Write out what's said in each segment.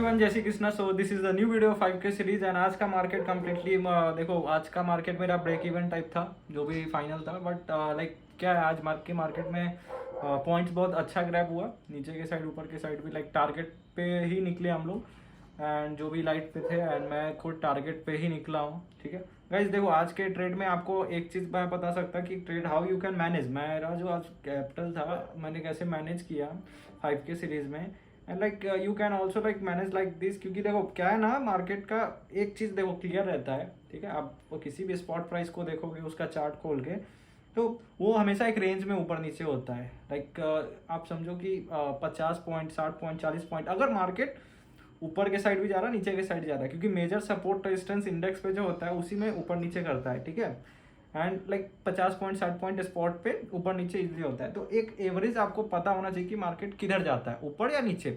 Everyone, जय Shri Krishna. So this is the new video 5K series and आज का market completely देखो, आज का मार्केट मेरा ब्रेक इवन टाइप था, जो भी फाइनल था। बट लाइक क्या है, आज मार्केट में पॉइंट्स बहुत अच्छा ग्रैब हुआ, नीचे के साइड ऊपर के साइड भी लाइक टारगेट पे ही निकले हम लोग। एंड जो भी लाइट पे थे एंड मैं खुद टारगेट पे ही निकला हूँ। ठीक है गाइज, देखो आज के ट्रेड में आपको एक चीज़ मैं बता सकता कि trade how you can manage. मेरा जो आज कैपिटल था मैंने कैसे मैनेज किया 5K सीरीज में, and like you can also like manage like this. क्योंकि देखो क्या है ना, मार्केट का एक चीज़ देखो क्लियर रहता है। ठीक है, आप किसी भी स्पॉट प्राइस को देखोगे उसका चार्ट खोल के, तो वो हमेशा एक रेंज में ऊपर नीचे होता है। लाइक आप समझो कि 50 पॉइंट, 60 पॉइंट, 40 पॉइंट अगर मार्केट ऊपर के साइड भी जा रहा है, नीचे के साइड जा रहा है, क्योंकि मेजर सपोर्ट रेजिस्टेंस इंडेक्स पे जो होता है उसी में ऊपर नीचे करता है। ठीक है, and like 50 point 60 point spot पे ऊपर नीचे इजीली होता है। तो एक एवरेज आपको पता होना चाहिए कि मार्केट किधर जाता है, ऊपर या नीचे।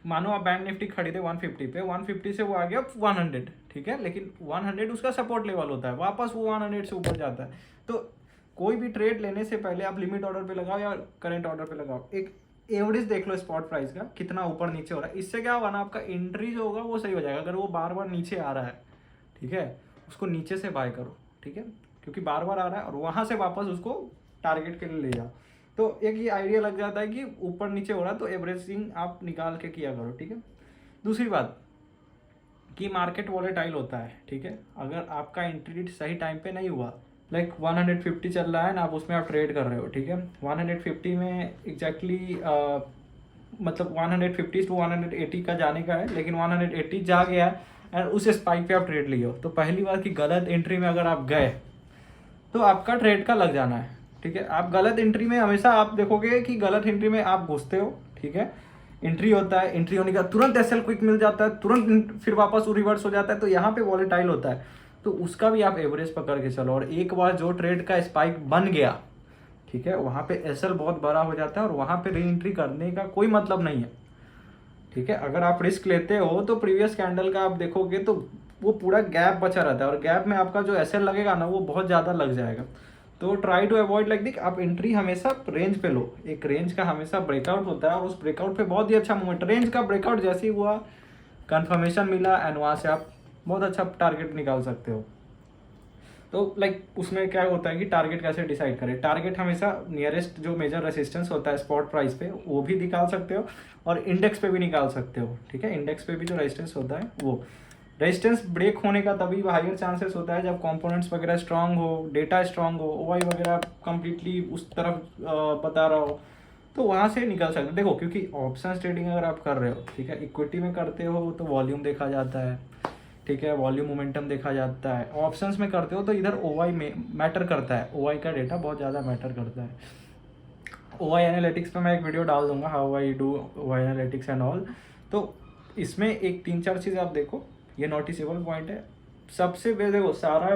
मानो आप बैंक निफ्टी खरीदे 150 पे, 150 से वो आ गया 100। ठीक है, लेकिन 100 उसका सपोर्ट लेवल होता है, वापस वो 100 से ऊपर जाता है। तो कोई भी ट्रेड लेने से पहले आप लिमिट ऑर्डर पे लगाओ या करंट ऑर्डर पे लगाओ, एक एवरेज देख लो स्पॉट प्राइस का कितना ऊपर नीचे हो रहा है। इससे क्या होगा ना, आपका एंट्री जो होगा वो सही हो जाएगा। अगर वो बार बार नीचे आ रहा है, ठीक है, उसको नीचे से बाय करो। ठीक है, क्योंकि बार बार आ रहा है और वहाँ से वापस उसको टारगेट के लिए ले जाओ। तो एक ये आइडिया लग जाता है कि ऊपर नीचे हो रहा है, तो एवरेजिंग आप निकाल के किया करो। ठीक है, दूसरी बात कि मार्केट वॉलेटाइल होता है। ठीक है, अगर आपका एंट्री सही टाइम पे नहीं हुआ, लाइक 150 चल रहा है ना, आप उसमें आप ट्रेड कर रहे हो। ठीक है, 150 में एग्जैक्टली मतलब 150 टू 180 का जाने का है, लेकिन 180 जा गया है एंड उस स्पाइक पे आप ट्रेड लिए हो। तो पहली बार की गलत एंट्री में अगर आप गए तो आपका ट्रेड का लग जाना है। ठीक है, आप गलत एंट्री में हमेशा आप देखोगे कि गलत एंट्री में आप घुसते हो। ठीक है, एंट्री होता है, एंट्री होने का तुरंत एसएल क्विक मिल जाता है, तुरंत फिर वापस रिवर्स हो जाता है। तो यहाँ पे वॉलेटाइल होता है, तो उसका भी आप एवरेज पकड़ के चलो। और एक बार जो ट्रेड का स्पाइक बन गया, ठीक है, वहाँ पे एसएल बहुत बड़ा हो जाता है और वहाँ पे री एंट्री करने का कोई मतलब नहीं है। ठीक है, अगर आप रिस्क लेते हो तो प्रीवियस कैंडल का आप देखोगे तो वो पूरा गैप बचा रहता है और गैप में आपका जो एसएल लगेगा ना वो बहुत ज़्यादा लग जाएगा। तो ट्राई टू अवॉइड लाइक दिक, आप एंट्री हमेशा रेंज पे लो। एक रेंज का हमेशा ब्रेकआउट होता है और उस ब्रेकआउट पे बहुत ही अच्छा मूवमेंट, रेंज का ब्रेकआउट जैसे ही हुआ, कंफर्मेशन मिला एंड वहाँ से आप बहुत अच्छा टारगेट निकाल सकते हो। तो लाइक उसमें क्या होता है कि टारगेट कैसे डिसाइड करें। टारगेट हमेशा नियरेस्ट जो मेजर रेसिस्टेंस होता है स्पॉट प्राइस पे वो भी निकाल सकते हो और इंडेक्स पे भी निकाल सकते हो। ठीक है, इंडेक्स पे भी जो रेजिस्टेंस होता है वो रेजिस्टेंस ब्रेक होने का तभी हाइयर चांसेस होता है जब कंपोनेंट्स वगैरह स्ट्रांग हो, डेटा स्ट्रांग हो, ओवाई वगैरह कंप्लीटली उस तरफ बता रहा हो, तो वहाँ से निकल सकते हो। देखो क्योंकि ऑप्शन ट्रेडिंग अगर आप कर रहे हो, ठीक है, इक्विटी में करते हो तो वॉल्यूम देखा जाता है। ठीक है, वॉल्यूम मोमेंटम देखा जाता है। ऑप्शंस में करते हो तो इधर ओवाई में मैटर करता है, ओवाई का डेटा बहुत ज़्यादा मैटर करता है। ओवाई एनालिटिक्स पे मैं एक वीडियो डाल दूंगा, how I do ओवाई analytics and all. तो इसमें एक 3-4 चीज़ आप देखो, ये नोटिसेबल पॉइंट है। सबसे बेस्ट देखो, सारा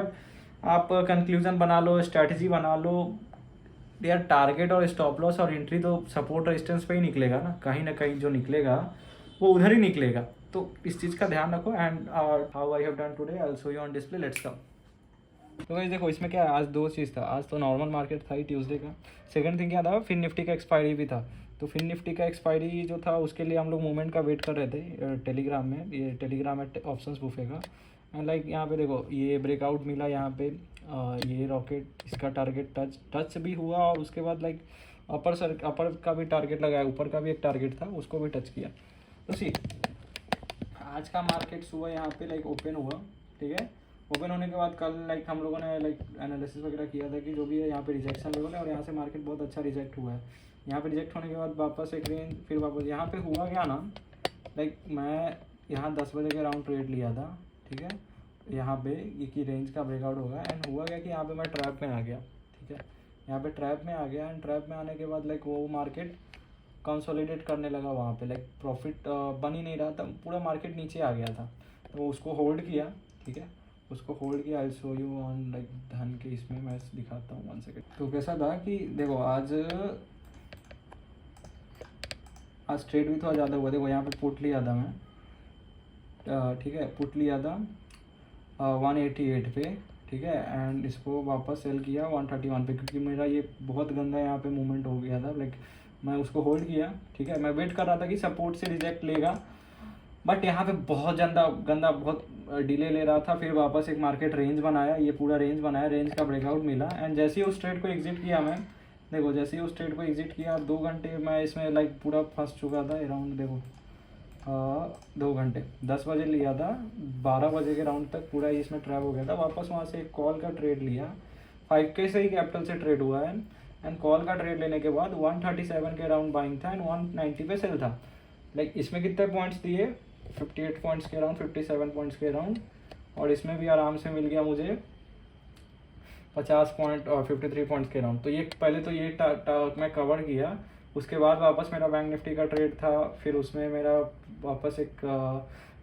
आप कंक्लूजन बना लो, स्ट्रैटेजी बना लो यार, टारगेट और स्टॉप लॉस और एंट्री तो सपोर्ट रेजिस्टेंस पे ही निकलेगा ना कहीं जो निकलेगा वो उधर ही निकलेगा। तो इस चीज़ का ध्यान रखो। And how I have done today, I will show you on display, let's come. तो गाइस देखो, इसमें क्या है, आज दो चीज़ था। आज तो नॉर्मल मार्केट था ही ट्यूसडे का। सेकंड थिंग क्या था, फिन निफ्टी का एक्सपायरी भी था। तो फिन निफ्टी का एक्सपायरी जो था उसके लिए हम लोग मूवमेंट का वेट कर रहे थे टेलीग्राम में। ये टेलीग्राम है ऑप्शंस बुफे का। एंड लाइक यहाँ पे देखो ये ब्रेकआउट मिला यहाँ पे, ये रॉकेट इसका टारगेट टच भी हुआ और उसके बाद लाइक अपर का भी टारगेट लगाया, ऊपर का भी एक टारगेट था उसको भी टच किया। तो सी आज का मार्केट सुबह यहाँ पे लाइक ओपन हुआ। ठीक है, ओपन होने के बाद कल लाइक हम लोगों ने लाइक एनालिसिस वगैरह किया था कि जो भी है यहाँ पे रिजेक्शन लेवल है और यहाँ से मार्केट बहुत अच्छा रिजेक्ट हुआ है। यहाँ पे रिजेक्ट होने के बाद वापस एक रेंज, फिर वापस यहाँ पे हुआ क्या ना, लाइक मैं यहाँ 10 बजे के राउंड ट्रेड लिया था। ठीक है, यहाँ पे ये की रेंज का ब्रेकआउट होगा एंड हुआ क्या कि यहाँ पे मैं ट्रैप में आ गया। ठीक है, यहाँ पे ट्रैप में आ गया एंड ट्रैप में आने के बाद लाइक वो मार्केट कंसोलिडेट करने लगा वहाँ पे, लाइक प्रॉफिट बन ही नहीं रहा था, पूरा मार्केट नीचे आ गया था। तो उसको होल्ड किया। ठीक है, उसको होल्ड किया। I show you on like धन के इसमें मैं दिखाता हूँ 1 सेकेंड। तो कैसा था कि देखो आज ट्रेड भी थोड़ा ज़्यादा हुआ। देखो यहाँ पे पुट लिया था मैं, ठीक है, पुट लिया था 188 पे। ठीक है, एंड इसको वापस सेल किया 131 पे, क्योंकि मेरा ये बहुत गंदा यहाँ पे मूवमेंट हो गया था। लाइक मैं उसको होल्ड किया। ठीक है, मैं वेट कर रहा था कि सपोर्ट से रिजेक्ट लेगा बट यहाँ पे बहुत गंदा गंदा बहुत डिले ले रहा था। फिर वापस एक मार्केट रेंज बनाया, ये पूरा रेंज बनाया, रेंज का ब्रेकआउट मिला एंड जैसे ही उस ट्रेड को एग्जिट किया मैं, देखो जैसे ही उस ट्रेड को एग्जिट किया 2 घंटे मैं इसमें लाइक पूरा फंस चुका था अराउंड। देखो 2 घंटे, 10 बजे लिया था, 12 बजे के राउंड तक पूरा इसमें ट्रैप हो गया था। वापस वहाँ से एक कॉल का ट्रेड लिया, 5K से ही कैपिटल से ट्रेड हुआ है एंड कॉल का ट्रेड लेने के बाद 137 के राउंड बाइंग था एंड 190 पे सेल था। लाइक इसमें कितने पॉइंट्स दिए, 58 पॉइंट्स के अराउंड, 57 पॉइंट्स के अराउंड, और इसमें भी आराम से मिल गया मुझे 50 पॉइंट और 53 पॉइंट्स के अराउंड। तो ये पहले तो ये मैं कवर किया। उसके बाद वापस मेरा बैंक निफ्टी का ट्रेड था, फिर उसमें मेरा वापस एक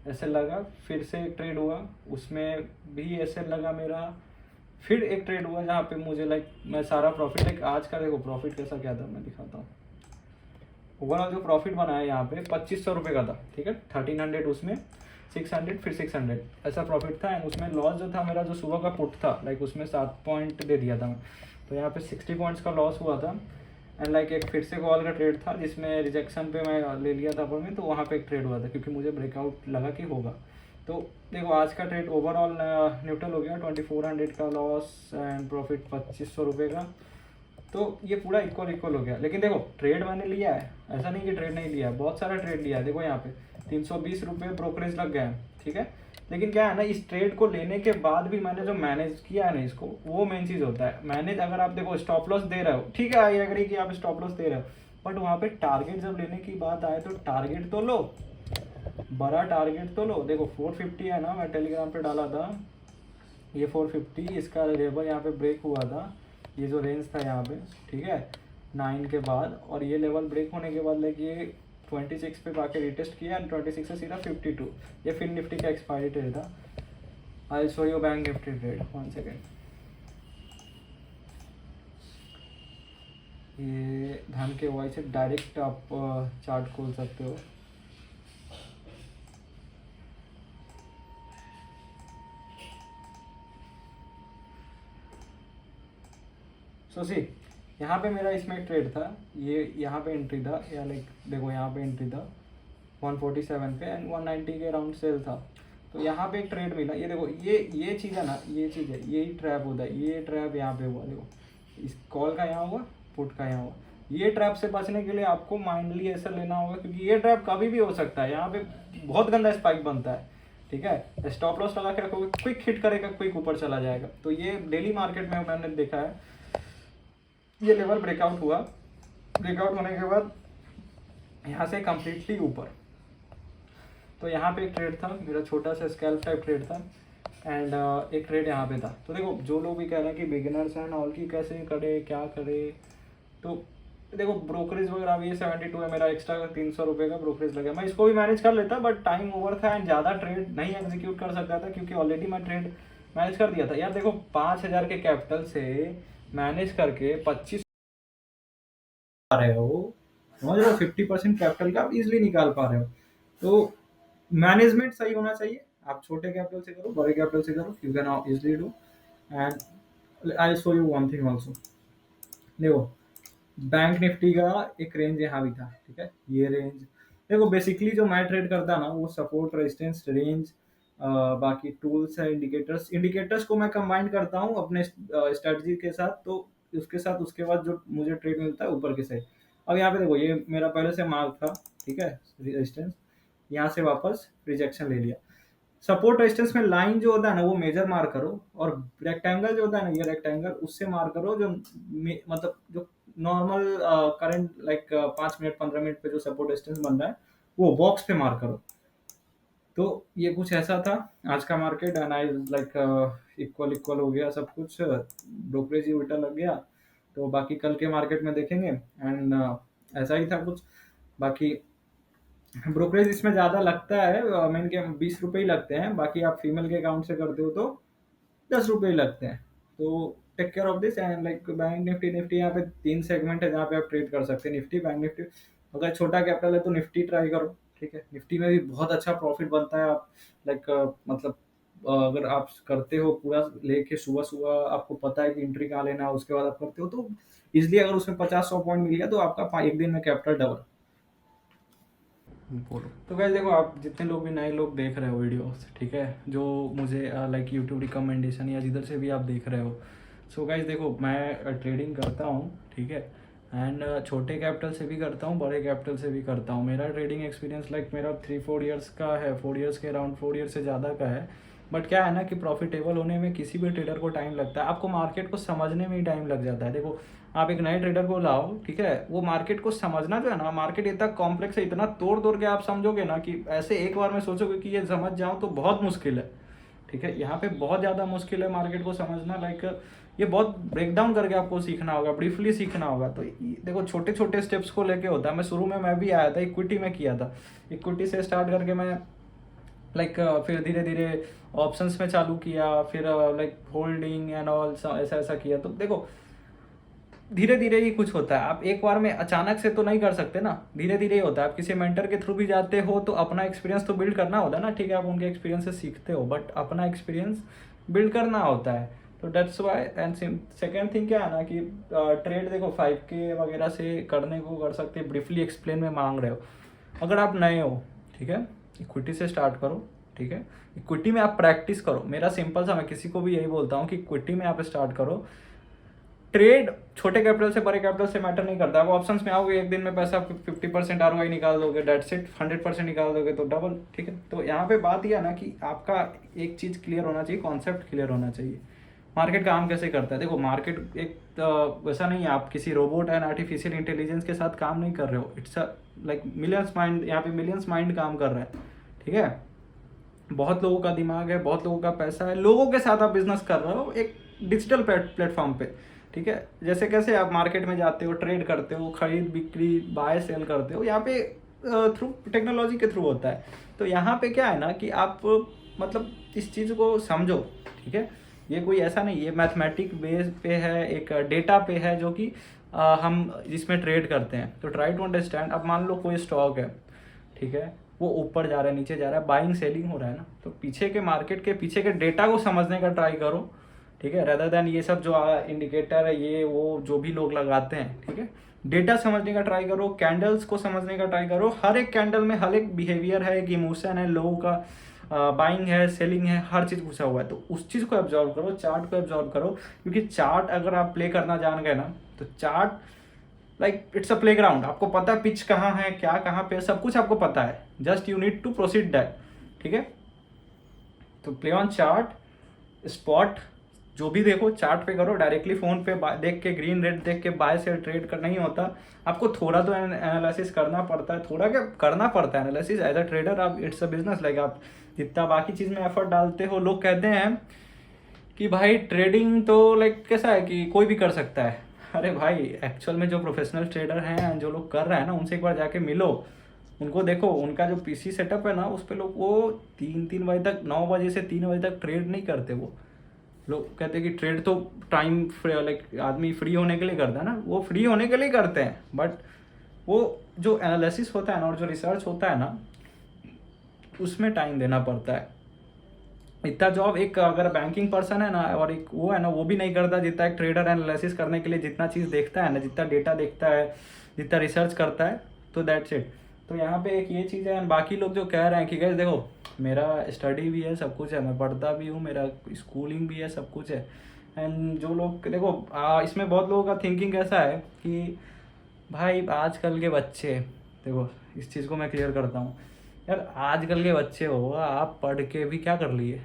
एस एल लगा, फिर से एक ट्रेड हुआ, उसमें भी एस एल लगा मेरा, फिर एक ट्रेड हुआ जहाँ पे मुझे लाइक मैं सारा प्रॉफिट, एक आज का देखो प्रॉफिट कैसा क्या था मैं दिखाता हूँ। ओवरऑल जो प्रॉफिट बनाया यहाँ पे 2500 रुपये का था, ठीक है, 1300 उसमें, 600 फिर 600 ऐसा प्रॉफिट था एंड उसमें लॉस जो था मेरा, जो सुबह का पुट था लाइक उसमें 7 पॉइंट दे दिया था मैं, तो यहाँ पे 60 पॉइंट्स का लॉस हुआ था एंड लाइक एक फिर से कॉल का ट्रेड था जिसमें रिजेक्शन पे मैं ले लिया था पर में, तो वहाँ पे एक ट्रेड हुआ था क्योंकि मुझे ब्रेकआउट लगा कि होगा। तो देखो आज का ट्रेड ओवरऑल न्यूट्रल हो गया, 2400 का लॉस एंड प्रॉफिट 2500 रुपये का। तो ये पूरा इक्वल इक्वल हो गया। लेकिन देखो ट्रेड मैंने लिया है, ऐसा नहीं कि ट्रेड नहीं लिया है, बहुत सारा ट्रेड लिया है। देखो यहाँ पे 320 रुपये ब्रोकरेज लग गए हैं, ठीक है। लेकिन क्या है ना, इस ट्रेड को लेने के बाद भी मैंने जो मैनेज किया है ना इसको, वो मेन चीज़ होता है मैनेज। अगर आप देखो स्टॉप लॉस दे रहे हो, ठीक है, आई एग्री कि आप स्टॉप लॉस दे रहे हो, बट वहाँ पे टारगेट जब लेने की बात आए तो टारगेट तो लो, बड़ा टारगेट तो लो। देखो 450 है ना, मैं टेलीग्राम पे डाला था, ये 450 इसका लेवल यहाँ पे ब्रेक हुआ था, ये जो रेंज था यहाँ पे, ठीक है, 9 के बाद, और ये लेवल ब्रेक होने के बाद लाइक ये 26 पे आके रिटेस्ट किया एंड 26 से सीधा 52। ये फिर निफ्टी का एक्सपायरी ट्रेड था। I show you bank Nifty trade, 1 second. ये धन के वाई से डायरेक्ट आप चार्ट खोल सकते हो। सो सी, यहाँ पे मेरा इसमें एक ट्रेड था, ये यहाँ पे एंट्री था, या लाइक देखो यहाँ पे एंट्री था 147 पे एंड 190 के अराउंड सेल था। तो यहाँ पे एक ट्रेड मिला, ये देखो ये चीज़ है ना, ये चीज़ है, यही ट्रैप होता है, ये ट्रैप यहाँ पे हुआ, देखो इस कॉल का यहाँ हुआ, पुट का यहाँ हुआ। ये ट्रैप से बचने के लिए आपको माइंडली ऐसा लेना होगा क्योंकि ये ट्रैप कभी भी हो सकता है, यहाँ पे बहुत गंदा स्पाइक बनता है, ठीक है। स्टॉप लॉस लगा के रखोगे, क्विक हिट करेगा, क्विक ऊपर चला जाएगा। तो ये डेली मार्केट में मैंने देखा है, ये लेवल ब्रेकआउट हुआ, ब्रेकआउट होने के बाद यहाँ से कम्प्लीटली ऊपर। तो यहाँ पे एक ट्रेड था मेरा, छोटा सा स्कैल्प टाइप ट्रेड था एंड एक ट्रेड यहाँ पे था। तो देखो जो लोग भी कह रहे हैं कि बिगिनर्स हैं ऑल की कैसे करे क्या करे, तो देखो ब्रोकरेज वगैरह भी 72 है मेरा, एक्स्ट्रा 300 रुपये का ब्रोकरेज लगा, मैं इसको भी मैनेज कर लेता बट टाइम ओवर था एंड ज़्यादा ट्रेड नहीं एग्जीक्यूट कर सकता था क्योंकि ऑलरेडी मैं ट्रेड मैनेज कर दिया था। यार देखो 5000 के कैपिटल से मैनेज करके 25 आ रहे हो, समझ रहे हो, 50% कैपिटल का आप इजिली निकाल पा रहे हो। तो मैनेजमेंट सही होना चाहिए, आप छोटे कैपिटल से करो, बड़े कैपिटल से करो, you can easily do. And I show you one thing also. देखो बैंक निफ्टी का एक रेंज यहाँ भी था, ठीक है, ये रेंज। देखो बेसिकली जो मैं ट्रेड करता ना, वो सपोर्ट रेजिस्टेंस रेंज, बाकी टूल्स है, इंडिकेटर्स, इंडिकेटर्स को मैं कंबाइन करता हूँ अपने स्ट्रेटजी के साथ। तो उसके साथ उसके बाद जो मुझे ट्रेड मिलता है ऊपर के साइड। अब यहाँ पे देखो ये मेरा पहले से मार्क था, ठीक है, रेजिस्टेंस, यहाँ से वापस रिजेक्शन ले लिया। सपोर्ट रेजिस्टेंस में लाइन जो होता है ना वो मेजर मार करो, और रेक्टेंगल जो होता है ना, ये रेक्टेंगल उससे मार करो जो मतलब जो normal current like 5 minute 15 minute पे जो सपोर्ट रेजिस्टेंस बन रहा है वो बॉक्स पे मार करो। तो ये कुछ ऐसा था आज का market and I like equal equal हो गया सब कुछ, ब्रोकरेज ही उल्टा लग गया। तो बाकी कल के मार्केट में देखेंगे एंड ऐसा ही था कुछ। बाकी ब्रोकरेज इसमें ज़्यादा लगता है, मेन के 20 रुपये ही लगते हैं, बाकी आप फीमेल के अकाउंट से करते हो तो 10 रुपये ही लगते हैं। तो take care of this and like bank Nifty, Nifty यहाँ पे 3 सेगमेंट है जहाँ पे आप ट्रेड कर सकते हैं, निफ्टी, बैंक निफ्टी। अगर छोटा कैपिटल है तो निफ्टी ट्राई करो, ठीक है, निफ्टी में भी बहुत अच्छा प्रॉफिट बनता है। आप लाइक मतलब अगर आप करते हो पूरा लेके सुबह सुबह, आपको पता है कि एंट्री कहाँ लेना है, उसके बाद आप करते हो तो इजिली अगर उसमें 50-100 पॉइंट मिल गया तो आपका एक दिन में कैपिटल डबल। बोलो। तो गाइस देखो, आप जितने लोग भी नए लोग देख रहे हो वीडियोस, ठीक है, जो मुझे लाइक यूट्यूब रिकमेंडेशन या जिधर से भी आप देख रहे हो, सो गाइस देखो, मैं ट्रेडिंग करता हूँ, ठीक है, एंड छोटे कैपिटल से भी करता हूँ, बड़े कैपिटल से भी करता हूँ। मेरा ट्रेडिंग एक्सपीरियंस लाइक मेरा 3-4 ईयर्स का है, 4 ईयर्स के अराउंड, 4 ईयर से ज़्यादा का है। बट क्या है ना कि प्रॉफिटेबल होने में किसी भी ट्रेडर को टाइम लगता है, आपको मार्केट को समझने में ही टाइम लग जाता है। देखो, आप एक नए ट्रेडर को लाओ, ठीक है, वो मार्केट को समझना जो है ना, मार्केट इतना कॉम्प्लेक्स है, इतना तोड़ तोड़ के आप समझोगे ना कि ऐसे एक बार में सोचोगे कि ये समझ जाऊँ तो बहुत मुश्किल है, ठीक है। यहाँ पे बहुत ज़्यादा मुश्किल है मार्केट को समझना, लाइक ये बहुत ब्रेक डाउन करके आपको सीखना होगा, ब्रीफली सीखना होगा। तो देखो, छोटे छोटे स्टेप्स को लेके होता है। मैं शुरू में मैं भी आया था, इक्विटी में किया था, इक्विटी से स्टार्ट करके मैं लाइक फिर धीरे धीरे ऑप्शंस में चालू किया, फिर लाइक होल्डिंग एंड ऑल, ऐसा ऐसा किया। तो देखो, धीरे धीरे ही कुछ होता है, आप एक बार में अचानक से तो नहीं कर सकते ना, धीरे धीरे ही होता है। आप किसी मेंटर के थ्रू भी जाते हो तो अपना एक्सपीरियंस तो बिल्ड करना होता है ना, ठीक है, आप उनके एक्सपीरियंस से सीखते हो, बट अपना एक्सपीरियंस बिल्ड करना होता है। तो that's why. And second thing क्या है ना कि ट्रेड देखो 5K वगैरह से करने को कर सकते हैं, ब्रीफली एक्सप्लेन में मांग रहे हो। अगर आप नए हो, ठीक है, इक्विटी से स्टार्ट करो, ठीक है, इक्विटी में आप प्रैक्टिस करो। मेरा सिंपल सा, मैं किसी को भी यही बोलता हूँ कि इक्विटी में आप स्टार्ट करो। ट्रेड छोटे कैपिटल से बड़े कैपिटल से मैटर नहीं करता। वो ऑप्शंस में आओगे, एक दिन में पैसा 50% ROI निकाल दोगे, डेट्स इट, 100% निकाल दोगे तो डबल, ठीक है। तो यहाँ पे बात यह है ना कि आपका एक चीज़ क्लियर होना चाहिए, कॉन्सेप्ट क्लियर होना चाहिए, मार्केट काम कैसे करता है। देखो, मार्केट एक वैसा नहीं है, आप किसी रोबोट एंड आर्टिफिशियल इंटेलिजेंस के साथ काम नहीं कर रहे हो। इट्स लाइक मिलियंस माइंड, यहाँ पे मिलियंस माइंड काम कर रहे हैं, ठीक है। बहुत लोगों का दिमाग है, बहुत लोगों का पैसा है, लोगों के साथ आप बिजनेस कर रहे हो एक डिजिटल प्लेटफॉर्म पे, ठीक है। जैसे कैसे आप मार्केट में जाते हो, ट्रेड करते हो, खरीद बिक्री, बाय सेल करते हो, यहाँ पे थ्रू टेक्नोलॉजी के थ्रू होता है। तो यहाँ पे क्या है ना कि आप मतलब इस चीज़ को समझो, ठीक है। ये कोई ऐसा नहीं, ये मैथमेटिक बेस पे है, एक डेटा पे है, जो कि हम इसमें ट्रेड करते हैं। तो ट्राई टू अंडरस्टैंड। अब मान लो कोई स्टॉक है, ठीक है, वो ऊपर जा रहा है, नीचे जा रहा है, बाइंग सेलिंग हो रहा है ना, तो पीछे के मार्केट के पीछे के डेटा को समझने का ट्राई करो, ठीक है, रेदर देन ये सब जो इंडिकेटर है, ये वो जो भी लोग लगाते हैं, ठीक है। डेटा समझने का ट्राई करो, कैंडल्स को समझने का ट्राई करो। हर एक कैंडल में हर एक बिहेवियर है, एक इमोशन है, लोगों का बाइंग है, सेलिंग है, हर चीज़ घुसा हुआ है। तो उस चीज़ को एब्जॉर्व करो, चार्ट को एब्जॉर्व करो, क्योंकि चार्ट अगर आप प्ले करना जान गए ना, तो chart like it's a playground. आपको पता है पिच कहाँ है, क्या कहाँ पे, सब कुछ आपको पता है, just you need to proceed that, ठीक है। तो प्ले ऑन चार्ट, स्पॉट जो भी देखो चार्ट पे करो, डायरेक्टली फोन पे देख के, ग्रीन रेड देख के बाय सेल ट्रेड कर नहीं होता। आपको थोड़ा तो एनालिसिस करना पड़ता है, थोड़ा क्या करना पड़ता है एनालिसिस एज अ ट्रेडर। आप इट्स अ बिजनेस, लाइक आप जितना बाकी चीज़ में एफर्ट डालते हो, लोग कहते हैं कि भाई ट्रेडिंग तो लाइक कैसा है कि कोई भी कर सकता है। अरे भाई, एक्चुअल में जो प्रोफेशनल ट्रेडर हैं, जो लोग कर रहे हैं ना, उनसे एक बार जाके मिलो, उनको देखो, उनका जो पीसी सेटअप है ना, उस पर लोग वो 3-3 बजे तक, 9 बजे से 3 बजे तक ट्रेड नहीं करते। वो लोग कहते हैं कि ट्रेड तो टाइम लाइक आदमी फ्री होने के लिए करता है ना, वो फ्री होने के लिए करते हैं, बट वो जो एनालिसिस होता है ना, और जो रिसर्च होता है ना, उसमें टाइम देना पड़ता है। इतना जॉब एक अगर बैंकिंग पर्सन है ना, और एक वो है ना, वो भी नहीं करता जितना एक ट्रेडर एनालिसिस करने के लिए जितना चीज़ देखता है ना, जितना डेटा देखता है, जितना रिसर्च करता है। तो दैट्स इट। तो यहाँ पे एक ये चीज़ है। एंड बाकी लोग जो कह रहे हैं कि गाइस देखो, मेरा स्टडी भी है, सब कुछ है, मैं पढ़ता भी हूँ, मेरा स्कूलिंग भी है, सब कुछ है। एंड जो लोग देखो, इसमें बहुत लोगों का थिंकिंग ऐसा है कि भाई आजकल के बच्चे, देखो इस चीज़ को मैं क्लियर करता हूँ यार, आजकल के बच्चे हो, आप पढ़ के भी क्या कर लिए।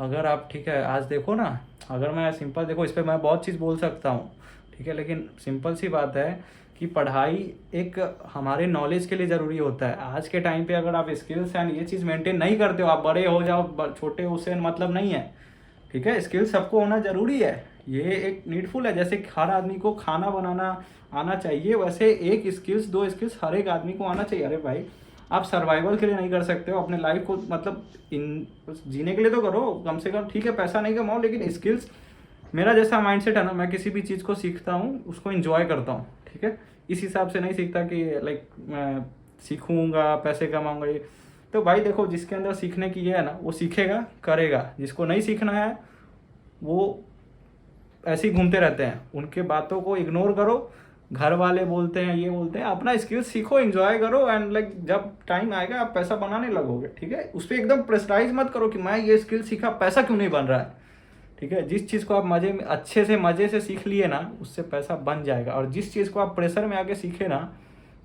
अगर आप, ठीक है, आज देखो ना, अगर मैं सिंपल देखो, इस पर मैं बहुत चीज़ बोल सकता हूँ, ठीक है, लेकिन सिंपल सी बात है कि पढ़ाई एक हमारे नॉलेज के लिए ज़रूरी होता है। आज के टाइम पे अगर आप स्किल्स एंड ये चीज़ मेंटेन नहीं करते हो, आप बड़े हो जाओ छोटे, उससे मतलब नहीं है, ठीक है। स्किल सबको होना ज़रूरी है, ये एक नीडफुल है। जैसे हर आदमी को खाना बनाना आना चाहिए, वैसे एक स्किल्स, 2 स्किल्स हर एक आदमी को आना चाहिए। अरे भाई, आप सर्वाइवल के लिए नहीं कर सकते हो, अपने लाइफ को मतलब इन जीने के लिए तो करो कम से कम, ठीक है, पैसा नहीं कमाओ, लेकिन स्किल्स। मेरा जैसा माइंडसेट है ना, मैं किसी भी चीज़ को सीखता हूँ, उसको एंजॉय करता हूँ, ठीक है। इस हिसाब से नहीं सीखता कि लाइक मैं सीखूंगा, पैसे कमाऊंगा। ये तो भाई देखो, जिसके अंदर सीखने की ये है ना, वो सीखेगा, करेगा। जिसको नहीं सीखना है, वो ऐसे ही घूमते रहते हैं, उनके बातों को इग्नोर करो, घर वाले बोलते हैं, ये बोलते हैं, अपना स्किल सीखो, एंजॉय करो, एंड लाइक जब टाइम आएगा आप पैसा बनाने लगोगे, ठीक है। उस पर एकदम प्रेशराइज मत करो कि मैं ये स्किल सीखा, पैसा क्यों नहीं बन रहा है, ठीक है। जिस चीज़ को आप मज़े में अच्छे से मज़े से सीख लिए ना, उससे पैसा बन जाएगा। और जिस चीज़ को आप प्रेशर में आके सीखे ना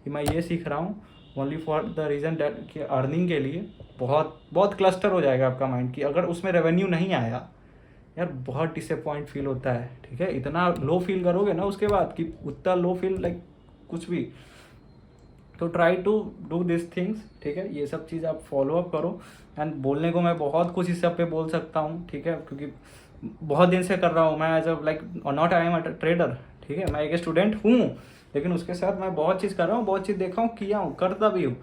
कि मैं ये सीख रहा हूँ only for the reason that कि अर्निंग के लिए, बहुत बहुत क्लस्टर हो जाएगा आपका माइंड कि अगर उसमें रेवेन्यू नहीं आया यार, बहुत डिसअपॉइंट फील होता है, ठीक है। इतना लो फील करोगे ना उसके बाद कि उतना लो फील लाइक कुछ भी। तो try to do this things, ठीक है। ये सब चीज़ आप फॉलो अप करो। एंड बोलने को मैं बहुत कुछ इस सब पे बोल सकता हूँ, ठीक है, क्योंकि बहुत दिन से कर रहा हूँ मैं as a like not I am a trader, ठीक है। मैं एक स्टूडेंट हूँ, लेकिन उसके साथ मैं बहुत चीज़ कर रहा हूँ, बहुत चीज़ देखा हूँ, किया हूँ, करता भी हूँ।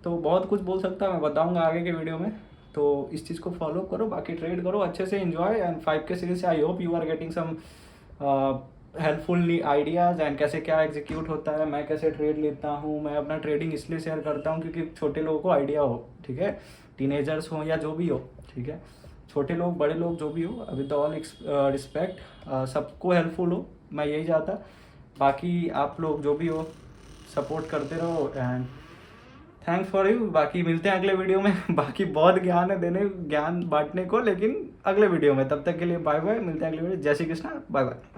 तो बहुत कुछ बोल सकता मैं बताऊँगा आगे के वीडियो में। तो इस चीज़ को फॉलो करो, बाकी ट्रेड करो अच्छे से, एंजॉय। एंड 5K सीरीज से I hope you are getting some helpful ideas and कैसे क्या एग्जीक्यूट होता है, मैं कैसे ट्रेड लेता हूँ। मैं अपना ट्रेडिंग इसलिए शेयर करता हूँ क्योंकि छोटे लोगों को आइडिया हो, ठीक है। टीनेजर्स हो या जो भी हो, ठीक है, छोटे लोग बड़े लोग जो भी हो, विद ऑल रिस्पेक्ट, सबको हेल्पफुल हो, मैं यही चाहता। बाकी आप लोग जो भी हो सपोर्ट करते रहो एंड थैंक्स फॉर यू। बाकी मिलते हैं अगले वीडियो में। बाकी बहुत ज्ञान है देने, ज्ञान बांटने को, लेकिन अगले वीडियो में। तब तक के लिए बाय बाय, मिलते हैं अगले वीडियो। जय श्री कृष्णा, बाय बाय।